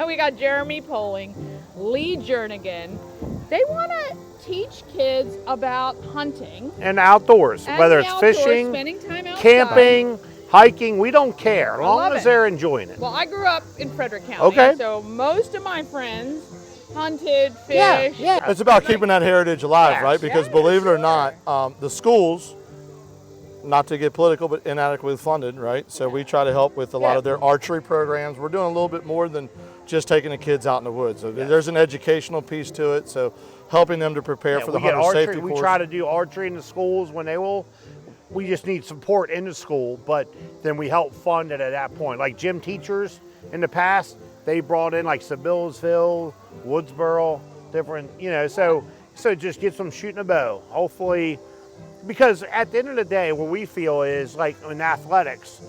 we got Jeremy Poling, Lee Jernigan. They want to teach kids about hunting. And outdoors, And whether the it's outdoors, fishing, spending time outside. camping, hiking, we don't care, as long love as it. they're enjoying it. Well, I grew up in Frederick County, Okay. so most of my friends hunted, fished. Yeah. It's about keeping that heritage alive, Yes. right? Because Yeah, believe it or sure. not, the schools, not to get political, but inadequately funded, right? So we try to help with a lot of their archery programs. We're doing a little bit more than just taking the kids out in the woods. So there's an educational piece to it. So helping them to prepare for the we get hunter archery. safety We course. try to do archery in the schools when they will. We just need support in the school, but then we help fund it at that point. Like gym teachers in the past, they brought in like Sevillesville, Woodsboro, different, so just get them shooting a bow. Hopefully, because at the end of the day, what we feel is like in athletics,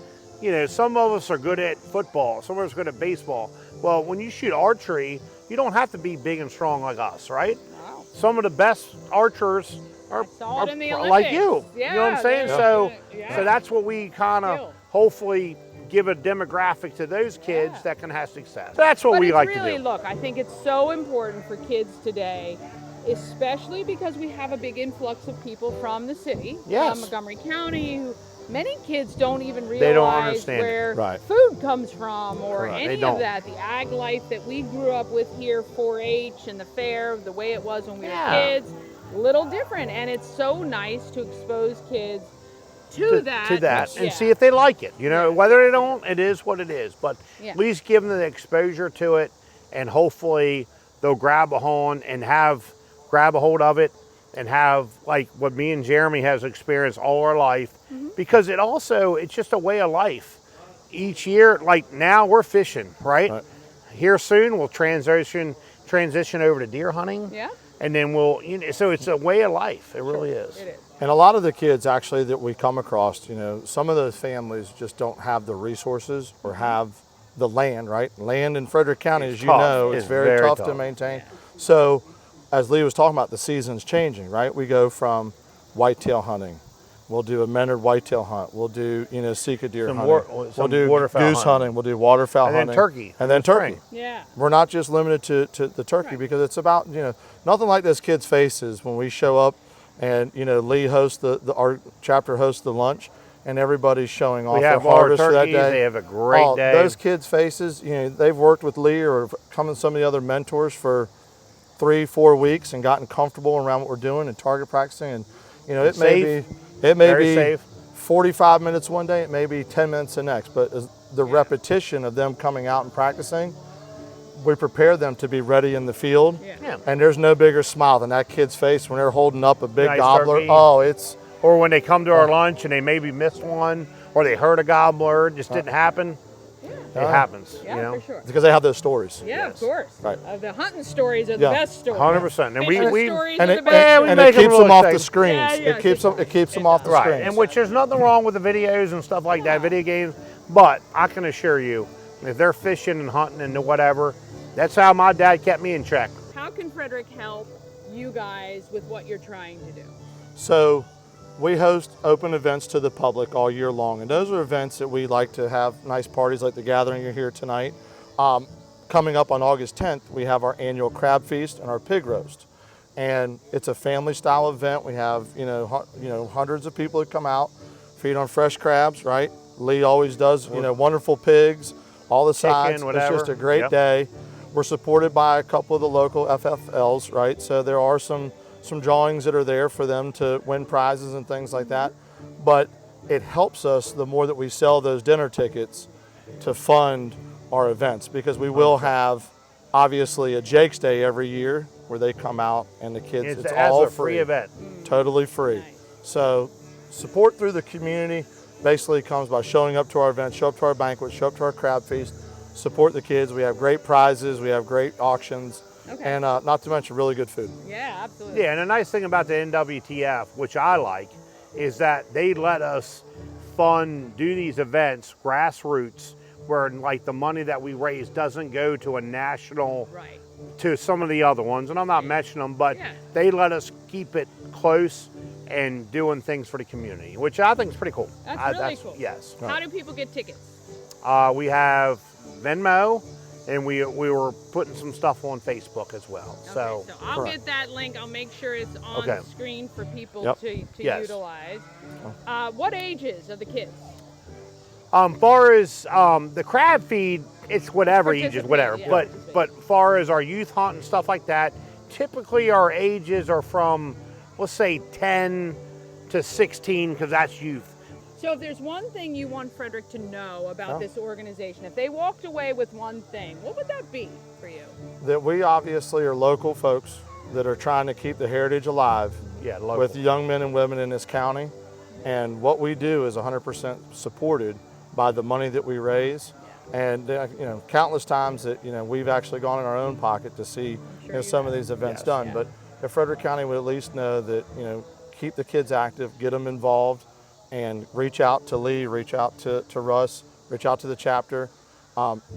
some of us are good at football, some of us are good at baseball. Well, when you shoot archery, you don't have to be big and strong like us, right? Wow. Some of the best archers are in the like you. Olympics. You know what I'm saying? Yeah, So yeah. so that's what we kind of hopefully give a demographic to those kids that can have success. That's what But we it's like really, to do. look, I think it's so important for kids today, especially because we have a big influx of people from the city, from Montgomery County, who many kids don't even realize don't understand where food comes from or Correct. any of that. The ag life that we grew up with here, 4-H and the fair, the way it was when we were kids, a little different. And it's so nice to expose kids to that. And see if they like it. Whether they don't, it is what it is. But at least give them the exposure to it, and hopefully they'll grab a hold of it and have like what me and Jeremy has experienced all our life, because it's just a way of life. Each year, like now we're fishing, right? Here soon we'll transition over to deer hunting. Yeah. And then so it's a way of life. It really is. It is. And a lot of the kids actually that we come across, some of those families just don't have the resources or have the land, right? Land in Frederick County, as you know, it's very tough to maintain. Yeah. So as Lee was talking about, the season's changing, right? We go from whitetail hunting. We'll do a Menard whitetail hunt. We'll do, Sika deer hunting. We'll do waterfowl goose hunting. We'll do waterfowl hunting. And then turkey. And then turkey. Yeah. We're not just limited to the turkey because it's about, nothing like those kids' faces when we show up and, Lee hosts our chapter hosts the lunch and everybody's showing off their harvest for that day. They have a great day. Those kids' faces, they've worked with Lee or come with some of the other mentors for 3-4 weeks and gotten comfortable around what we're doing and target practicing. And, it may be safe. 45 minutes one day, it may be 10 minutes the next, but the repetition of them coming out and practicing, we prepare them to be ready in the field. Yeah. And there's no bigger smile than that kid's face when they're holding up a big gobbler. Turkey. Oh, it's... Or when they come to our lunch and they maybe missed one, or they heard a gobbler, it just didn't happen. It happens. Yeah, for sure. Because they have those stories. Yeah, of course. Right. The hunting stories are the best stories. 100%. And we stories and are it, the best. and make it them keeps really them off the safe. screens. Yeah, It keeps them off the right. screens. And which there's nothing wrong with the videos and stuff like that, video games. But I can assure you, if they're fishing and hunting and whatever, that's how my dad kept me in check. How can Frederick help you guys with what you're trying to do? So we host open events to the public all year long, and those are events that we like to have nice parties like the gathering you're here tonight. Coming up on August 10th, we have our annual crab feast and our pig roast. And it's a family style event. We have, hundreds of people that come out, feed on fresh crabs, right? Lee always does, wonderful pigs, all the sides. It's just a great day. We're supported by a couple of the local FFLs, right? So there are some drawings that are there for them to win prizes and things like that. But it helps us, the more that we sell those dinner tickets, to fund our events, because we will have obviously a Jake's Day every year where they come out and the kids, it's all a free event. Totally free. Nice. So support through the community basically comes by showing up to our events, show up to our banquets, show up to our crab feast, support the kids. We have great prizes, we have great auctions, and not to mention really good food. Yeah, absolutely. Yeah, and the nice thing about the NWTF, which I like, is that they let us do these events, grassroots, where like the money that we raise doesn't go to a national, to some of the other ones, and I'm not mentioning them, but they let us keep it close and doing things for the community, which I think is pretty cool. That's really cool. Yes. How do people get tickets? We have Venmo, and we were putting some stuff on Facebook as well. Okay, So I'll correct. get that link. I'll make sure it's on Okay. the screen for people Yep. to Yes. utilize. What ages are the kids? Far as the crab feed, it's whatever ages, Participate, whatever. yeah, but participate. far as our youth hunt and stuff like that, typically our ages are from, let's say, 10 to 16, because that's youth. So if there's one thing you want Frederick to know about this organization, if they walked away with one thing, what would that be for you? That we obviously are local folks that are trying to keep the heritage alive Yeah, local. with young men and women in this county. And what we do is 100% supported by the money that we raise. And countless times that we've actually gone in our own pocket to see some of these events done. Yeah. But if Frederick County would at least know that keep the kids active, get them involved, and reach out to Lee, reach out to Russ, reach out to the chapter.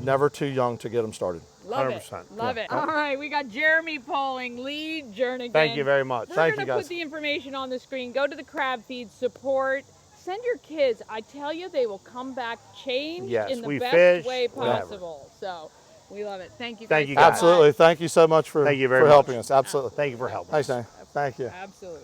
Never too young to get them started. Love 100%. it. Love it. All right, we got Jeremy Polling, Lee Jernigan. Thank you very much. We're Thank gonna you, guys. put the information on the screen. Go to the crab feed, support. Send your kids. I tell you, they will come back changed Yes, in the we best fish, way whatever. possible. So we love it. Thank you. Thank you, so guys. Absolutely. Thank you so much for Thank you very helping much. us. Absolutely. Thank you for helping. Thanks, us. Danny. Thank you. Absolutely.